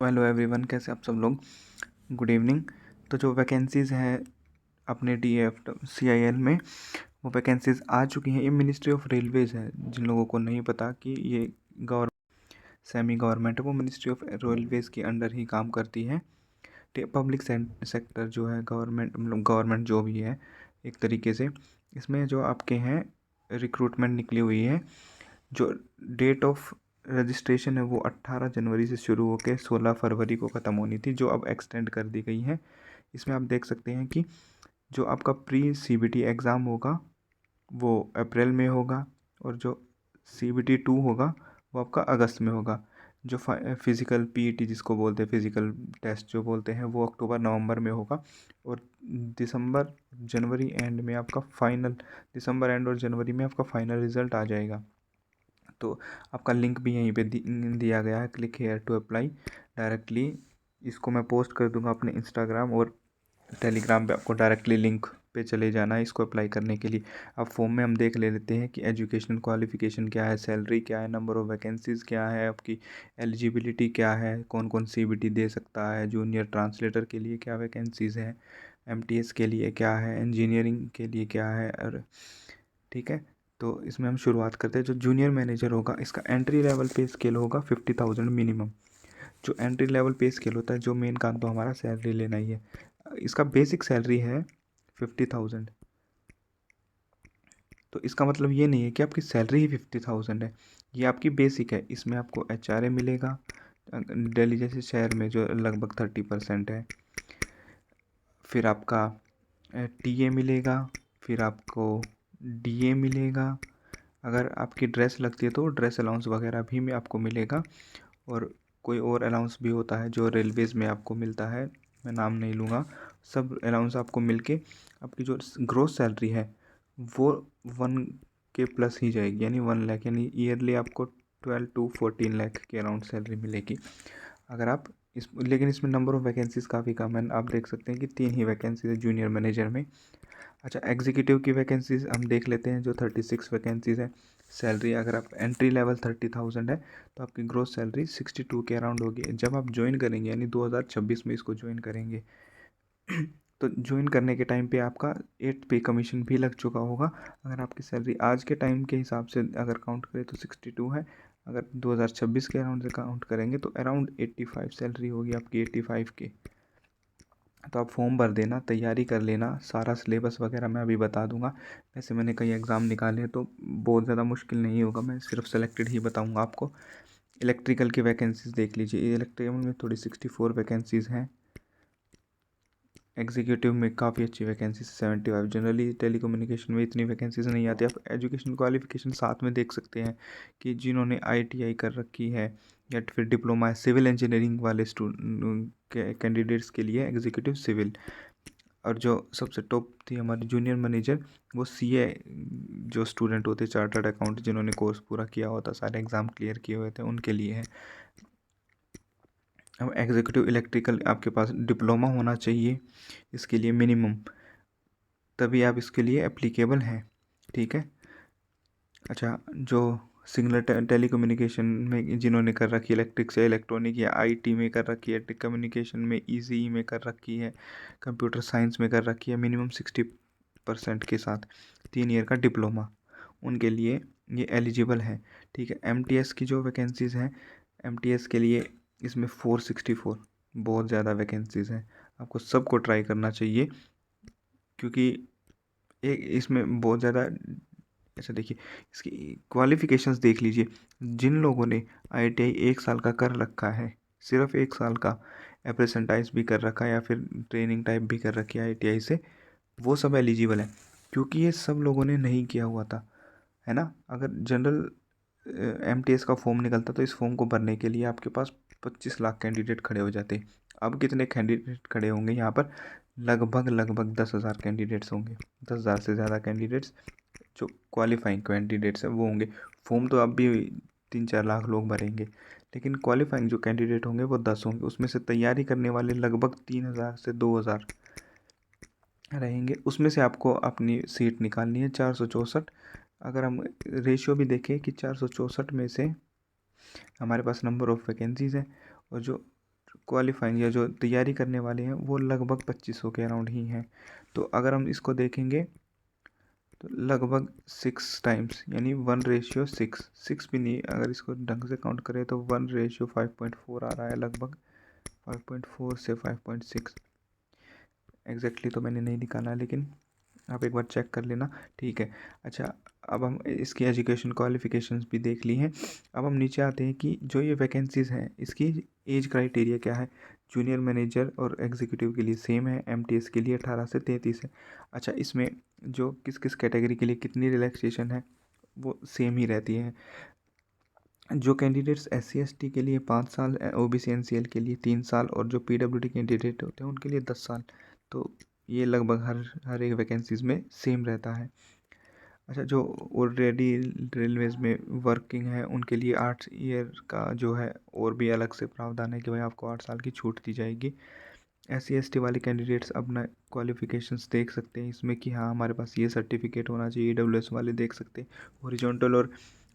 Hello everyone, कैसे आप सब लोग। Good evening. तो जो वैकेंसीज़ हैं अपने DFCIL में, वो वैकेंसीज़ आ चुकी हैं। ये मिनिस्ट्री ऑफ रेलवेज़ है। जिन लोगों को नहीं पता कि ये सेमी गवर्नमेंट है, वो मिनिस्ट्री ऑफ रेलवेज़ के अंडर ही काम करती है। पब्लिक सेक्टर जो है, गवर्नमेंट मतलब गवर्नमेंट जो भी है एक तरीके से, इसमें जो आपके हैं रिक्रूटमेंट निकली हुई है। जो डेट ऑफ रजिस्ट्रेशन है वो 18 जनवरी से शुरू होकर 16 फरवरी को ख़त्म होनी थी, जो अब एक्सटेंड कर दी गई है। इसमें आप देख सकते हैं कि जो आपका प्री CBT एग्ज़ाम होगा वो अप्रैल में होगा, और जो CBT 2 होगा वो आपका अगस्त में होगा। जो फिज़िकल PET जिसको बोलते हैं, फिज़िकल टेस्ट जो बोलते हैं, वो अक्टूबर नवंबर में होगा। और दिसंबर एंड और जनवरी में आपका फाइनल रिज़ल्ट आ जाएगा। तो आपका लिंक भी यहीं पे दिया गया है, click here to apply directly. इसको मैं पोस्ट कर दूंगा अपने इंस्टाग्राम और टेलीग्राम पे, आपको डायरेक्टली लिंक पे चले जाना है इसको अप्लाई करने के लिए। अब फॉर्म में हम देख ले लेते हैं कि एजुकेशन क्वालिफ़िकेशन क्या है, सैलरी क्या है, नंबर ऑफ़ वैकेंसीज़ क्या है, आपकी एलिजिबिलिटी क्या है, कौन कौन CBT दे सकता है, जूनियर ट्रांसलेटर के लिए क्या वैकेंसीज़ हैं, MTS के लिए क्या है, इंजीनियरिंग के लिए क्या है। और ठीक है, तो इसमें हम शुरुआत करते हैं। जो जूनियर मैनेजर होगा, इसका एंट्री लेवल पे स्केल होगा 50,000 मिनिमम। जो एंट्री लेवल पे स्केल होता है, जो मेन काम तो हमारा सैलरी लेना ही है। इसका बेसिक सैलरी है 50,000। तो इसका मतलब ये नहीं है कि आपकी सैलरी ही 50,000 है, ये आपकी बेसिक है। इसमें आपको HRA मिलेगा दिल्ली जैसे शहर में, जो लगभग 30% है। फिर आपका TA मिलेगा, फिर आपको DA मिलेगा। अगर आपकी ड्रेस लगती है तो ड्रेस अलाउंस वगैरह भी में आपको मिलेगा। और कोई और अलाउंस भी होता है जो रेलवेज़ में आपको मिलता है, मैं नाम नहीं लूँगा। सब अलाउंस आपको मिलके आपकी जो ग्रोस सैलरी है वो 1 के प्लस ही जाएगी, यानी 1 लाख, यानी ईयरली आपको 12 to 14 लाख के अराउंड सैलरी मिलेगी। अगर आप लेकिन इसमें नंबर ऑफ़ वैकेंसीज़ काफ़ी कम है। आप देख सकते हैं कि 3 ही वैकेंसीज है जूनियर मैनेजर में। अच्छा, एग्जीक्यूटिव की वैकेंसीज हम देख लेते हैं, जो 36 वैकेंसीज़ है। सैलरी अगर आप एंट्री लेवल 30,000 है तो आपकी ग्रोस सैलरी 62 के अराउंड होगी। जब आप ज्वाइन करेंगे, यानी 2026 में इसको ज्वाइन करेंगे तो ज्वाइन करने के टाइम पे आपका 8 पे कमीशन भी लग चुका होगा। अगर आपकी सैलरी आज के टाइम के हिसाब से अगर काउंट करें तो 62 है। अगर 2026 के अराउंड से काउंट करेंगे तो अराउंड 85 सैलरी होगी आपकी, 85 के। तो आप फॉर्म भर देना, तैयारी कर लेना। सारा सिलेबस वगैरह मैं अभी बता दूंगा। वैसे मैंने कई एग्ज़ाम निकाले तो बहुत ज़्यादा मुश्किल नहीं होगा, मैं सिर्फ सेलेक्टेड ही बताऊंगा आपको। इलेक्ट्रिकल की वैकेंसीज़ देख लीजिए, इलेक्ट्रिकल में थोड़ी 64 वैकेंसीज़ हैं। एग्जीक्यूटिव में काफ़ी अच्छी वैकेंसीज 75। जनरली टेलीकम्युनिकेशन में इतनी वैकेंसीज नहीं आती। आप एजुकेशन क्वालिफिकेशन साथ में देख सकते हैं कि जिन्होंने ITI कर रखी है या फिर डिप्लोमा सिविल इंजीनियरिंग वाले कैंडिडेट्स के लिए एग्जीक्यूटिव सिविल। और जो सबसे टॉप थी हमारी जूनियर मैनेजर, वो CA जो स्टूडेंट होते, चार्टर्ड अकाउंट, जिन्होंने कोर्स पूरा किया होता, सारे एग्ज़ाम क्लियर किए हुए थे, उनके लिए है। अब एग्जीक्यूटिव इलेक्ट्रिकल आपके पास डिप्लोमा होना चाहिए इसके लिए मिनिमम, तभी आप इसके लिए एप्लीकेबल हैं। ठीक है। अच्छा, जो सिग्नल टेलीकम्युनिकेशन में जिन्होंने कर रखी है, इलेक्ट्रिक से इलेक्ट्रॉनिक या IT में कर रखी है, कम्युनिकेशन में ECE में कर रखी है, कंप्यूटर साइंस में कर रखी है, मिनिमम 60% के साथ 3 ईयर का डिप्लोमा, उनके लिए ये एलिजिबल है। ठीक है। MTS की जो वैकेंसीज़ हैं, MTS के लिए इसमें 464 बहुत ज़्यादा वैकेंसीज़ हैं। आपको सबको ट्राई करना चाहिए, क्योंकि एक इसमें बहुत ज़्यादा। अच्छा देखिए, इसकी क्वालिफ़िकेशंस देख लीजिए। जिन लोगों ने ITI 1 साल का कर रखा है, सिर्फ 1 साल का, अप्रेंटिस भी कर रखा है या फिर ट्रेनिंग टाइप भी कर रखी है ITI से, वो सब एलिजिबल है। क्योंकि ये सब लोगों ने नहीं किया हुआ था, है ना। अगर जनरल MTS का फॉर्म निकलता तो इस फॉर्म को भरने के लिए आपके पास 25 लाख कैंडिडेट खड़े हो जाते। अब कितने कैंडिडेट खड़े होंगे यहाँ पर? लगभग 10,000 कैंडिडेट्स होंगे। 10,000 से ज़्यादा कैंडिडेट्स जो क्वालिफाइंग कैंडिडेट्स हैं वो होंगे। फॉर्म तो अब भी 3-4 लाख लोग भरेंगे, लेकिन क्वालिफाइंग जो कैंडिडेट होंगे वो 10 होंगे। उसमें से तैयारी करने वाले लगभग 3,000 से 2,000 रहेंगे। उसमें से आपको अपनी सीट निकालनी है 464। अगर हम रेशियो भी देखें कि 464 में से हमारे पास नंबर ऑफ़ वैकेंसीज़ हैं, और जो क्वालिफाइंग या जो तैयारी करने वाले हैं वो लगभग 2500 के अराउंड ही हैं। तो अगर हम इसको देखेंगे तो लगभग 6 टाइम्स यानी 1:6 भी नहीं, अगर इसको ढंग से काउंट करें तो 1:5.4 आ रहा है, लगभग 5.4 से 5.6 एग्जैक्टली तो मैंने नहीं निकाला, लेकिन आप एक बार चेक कर लेना, ठीक है। अच्छा, अब हम इसकी एजुकेशन क्वालिफिकेशंस भी देख ली हैं। अब हम नीचे आते हैं कि जो ये वैकेंसीज़ हैं इसकी एज क्राइटेरिया क्या है। जूनियर मैनेजर और एग्जीक्यूटिव के लिए सेम है, एमटीएस के लिए 18 से 33 है। अच्छा, इसमें जो किस किस कैटेगरी के लिए कितनी रिलैक्सेशन है वो सेम ही रहती है। जो कैंडिडेट्स SC ST के लिए 5 साल, OBC NCL के लिए 3 साल और जो PWD कैंडिडेट होते हैं उनके लिए 10 साल। तो ये लगभग हर एक वैकेंसीज़ में सेम रहता है। अच्छा, जो ऑलरेडी रेलवेज़ में वर्किंग है उनके लिए 8 ईयर का जो है और भी अलग से प्रावधान है कि भाई आपको 8 साल की छूट दी जाएगी। SC ST वाले कैंडिडेट्स अपना क्वालिफिकेशंस देख सकते हैं इसमें कि हाँ हमारे पास ये सर्टिफिकेट होना चाहिए। EWS वाले देख सकते हैं। हॉरिजॉन्टल और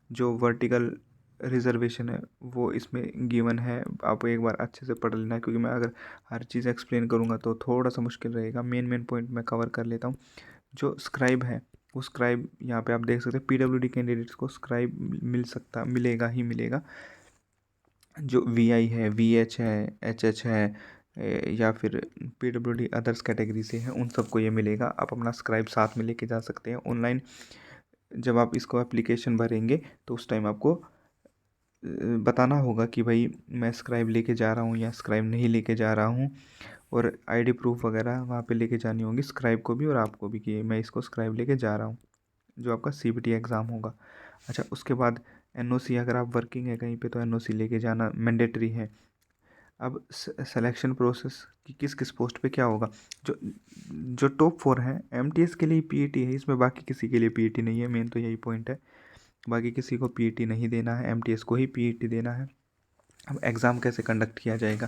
जो वर्टिकल रिजर्वेशन है वो इसमें गिवन है। आप एक बार अच्छे से पढ़ लेना, क्योंकि मैं अगर हर चीज़ एक्सप्लेन करूँगा तो थोड़ा सा मुश्किल रहेगा। मेन पॉइंट मैं कवर कर लेता हूँ। जो स्क्राइब है वो स्क्राइब यहाँ पे आप देख सकते हैं, PWD कैंडिडेट्स को स्क्राइब मिलेगा ही मिलेगा। जो VI है, VH है, HH है, या फिर PWD अदर्स कैटेगरी से है, उन सबको ये मिलेगा। आप अपना स्क्राइब साथ में लेके जा सकते हैं। ऑनलाइन जब आप इसको एप्लीकेशन भरेंगे तो उस टाइम आपको बताना होगा कि भाई मैं स्क्राइब लेके जा रहा हूँ या स्क्राइब नहीं लेके जा रहा हूँ, और ID प्रूफ वगैरह वहाँ पे लेके जानी होगी स्क्राइब को भी और आपको भी कि मैं इसको स्क्राइब लेके जा रहा हूँ, जो आपका CBT एग्ज़ाम होगा। अच्छा, उसके बाद NOC, अगर आप वर्किंग है कहीं पे तो NOC लेके जाना मैंडेटरी है। अब सिलेक्शन प्रोसेस कि किस किस पोस्ट पे क्या होगा। जो जो टॉप 4 हैं MTS के लिए PET है, इसमें बाकी किसी के लिए PET नहीं है। मेन तो यही पॉइंट है, बाकी किसी को PET नहीं देना है, MTS को ही PET देना है। अब एग्ज़ाम कैसे कंडक्ट किया जाएगा।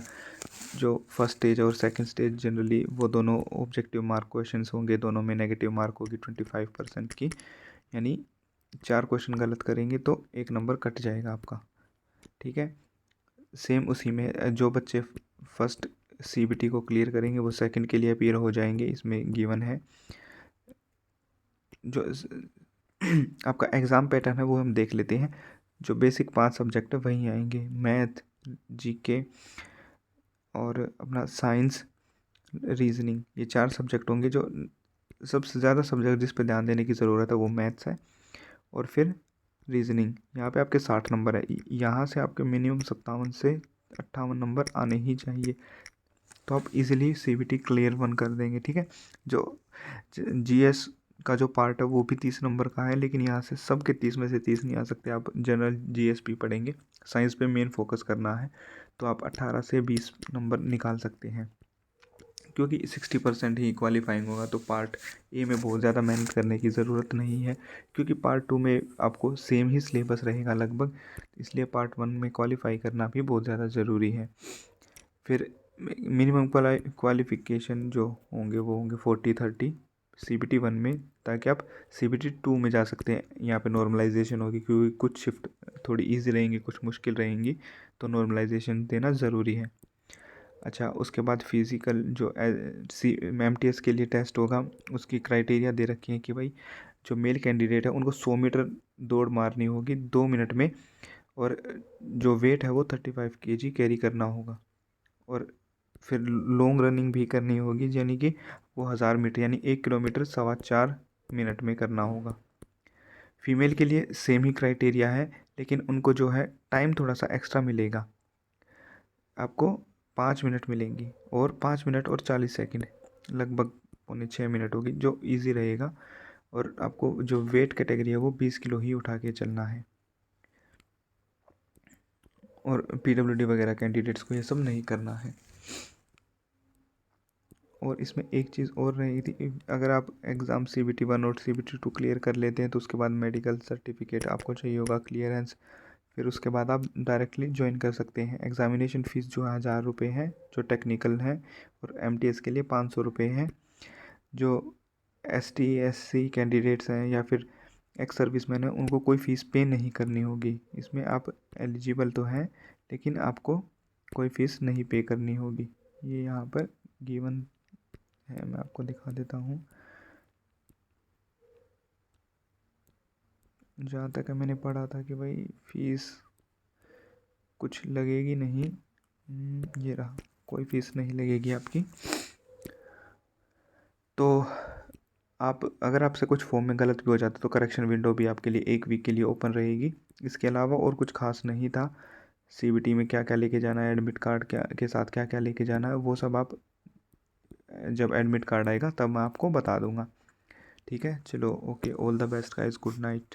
जो फर्स्ट स्टेज और सेकंड स्टेज जनरली वो दोनों ऑब्जेक्टिव मार्क क्वेश्चंस होंगे, दोनों में नेगेटिव मार्क होगी 25% की, यानी 4 क्वेश्चन गलत करेंगे तो 1 नंबर कट जाएगा आपका, ठीक है। सेम उसी में जो बच्चे फर्स्ट CBT को क्लियर करेंगे वो सेकंड के लिए अपीयर हो जाएंगे, इसमें गिवन है। जो आपका एग्ज़ाम पैटर्न है वो हम देख लेते हैं। जो बेसिक 5 सब्जेक्ट है वहीं आएंगे, मैथ, GK और अपना साइंस, रीजनिंग, ये 4 सब्जेक्ट होंगे। जो सबसे ज़्यादा सब्जेक्ट जिस पे ध्यान देने की ज़रूरत है वो मैथ्स है, और फिर रीजनिंग। यहाँ पे आपके 60 नंबर है, यहाँ से आपके मिनिमम 57 से 58 नंबर आने ही चाहिए, तो आप इजीली CBT क्लियर 1 कर देंगे, ठीक है। जो GS का जो पार्ट है वो भी 30 नंबर का है, लेकिन यहाँ से सबके 30 में से 30 नहीं आ सकते। आप जनरल GSP पढ़ेंगे, साइंस पे मेन फोकस करना है, तो आप 18 से 20 नंबर निकाल सकते हैं, क्योंकि 60% ही क्वालिफाइंग होगा। तो पार्ट A में बहुत ज़्यादा मेहनत करने की ज़रूरत नहीं है, क्योंकि पार्ट 2 में आपको सेम ही सिलेबस रहेगा लगभग, इसलिए पार्ट 1 में क्वालिफाई करना भी बहुत ज़्यादा ज़रूरी है। फिर मिनिमम क्वालिफिकेशन जो होंगे वो होंगे 40-30 CBT 1 में, ताकि आप CBT 2 में जा सकते हैं। यहाँ पे नॉर्मलाइजेशन होगी, क्योंकि कुछ शिफ्ट थोड़ी इजी रहेंगी, कुछ मुश्किल रहेंगी, तो नॉर्मलाइजेशन देना ज़रूरी है। अच्छा, उसके बाद फिज़िकल जो MTS के लिए टेस्ट होगा, उसकी क्राइटेरिया दे रखी है कि भाई जो मेल कैंडिडेट है उनको 100 मीटर दौड़ मारनी होगी 2 मिनट में, और जो वेट है वो 35 kg कैरी करना होगा, और फिर लॉन्ग रनिंग भी करनी होगी, यानी कि वो 1000 मीटर यानी 1 किलोमीटर 4.25 मिनट में करना होगा। फीमेल के लिए सेम ही क्राइटेरिया है, लेकिन उनको जो है टाइम थोड़ा सा एक्स्ट्रा मिलेगा, आपको 5 मिनट मिलेंगी, और 5 मिनट और 40 सेकंड, लगभग 5.25 मिनट होगी, जो इजी रहेगा। और आपको जो वेट कैटेगरी है वो 20 किलो ही उठा के चलना है, और PWD वगैरह कैंडिडेट्स को ये सब नहीं करना है। और इसमें एक चीज़ और रही थी, अगर आप एग्ज़ाम CBT 1 और CBT 2 क्लियर कर लेते हैं तो उसके बाद मेडिकल सर्टिफिकेट आपको चाहिए होगा, क्लियरेंस। फिर उसके बाद आप डायरेक्टली ज्वाइन कर सकते हैं। एग्ज़ामिनेशन फ़ीस जो है 1000 रुपये है जो टेक्निकल है, और MTS के लिए 500 रुपये है। जो ST SC कैंडिडेट्स हैं या फिर एक्स सर्विसमैन हैं उनको कोई फ़ीस पे नहीं करनी होगी। इसमें आप एलिजिबल तो हैं, लेकिन आपको कोई फ़ीस नहीं पे करनी होगी। ये यहाँ पर गिवन है, मैं आपको दिखा देता हूँ। जहाँ तक मैंने पढ़ा था कि भाई फ़ीस कुछ लगेगी नहीं। ये रहा, कोई फ़ीस नहीं लगेगी आपकी। तो आप अगर आपसे कुछ फॉर्म में गलत भी हो जाता तो करेक्शन विंडो भी आपके लिए 1 वीक के लिए ओपन रहेगी। इसके अलावा और कुछ खास नहीं था। सीबीटी में क्या क्या लेके जाना है, एडमिट कार्ड क्या के साथ क्या क्या लेके जाना है, वो सब आप जब एडमिट कार्ड आएगा तब मैं आपको बता दूंगा। ठीक है, चलो okay, all the best guys, good night.